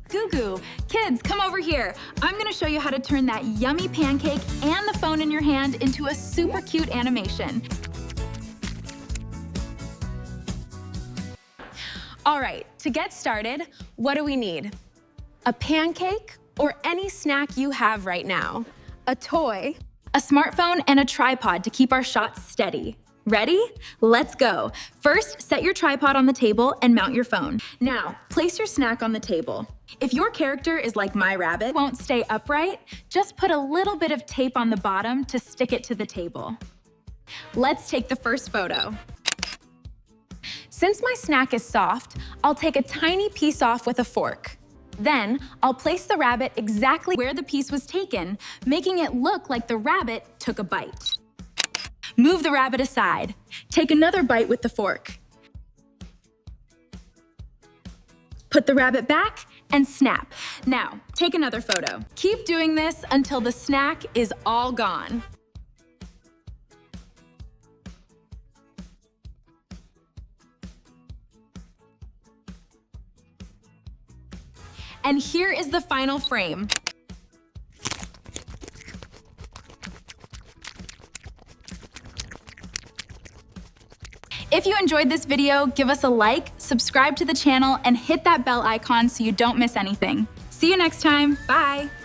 Goo, kids, come over here. I'm gonna show you how to turn that yummy pancake and the phone in your hand into a super cute animation. All right, to get started, what do we need? A pancake or any snack you have right now, a toy, a smartphone, and a tripod to keep our shots steady. Ready? Let's go. First, set your tripod on the table and mount your phone. Now, place your snack on the table. If your character is like my rabbit, won't stay upright, just put a little bit of tape on the bottom to stick it to the table. Let's take the first photo. Since my snack is soft, I'll take a tiny piece off with a fork. Then, I'll place the rabbit exactly where the piece was taken, making it look like the rabbit took a bite. Move the rabbit aside. Take another bite with the fork. Put the rabbit back and snap. Now, take another photo. Keep doing this until the snack is all gone. And here is the final frame. If you enjoyed this video, give us a like, subscribe to the channel, and hit that bell icon so you don't miss anything. See you next time. Bye.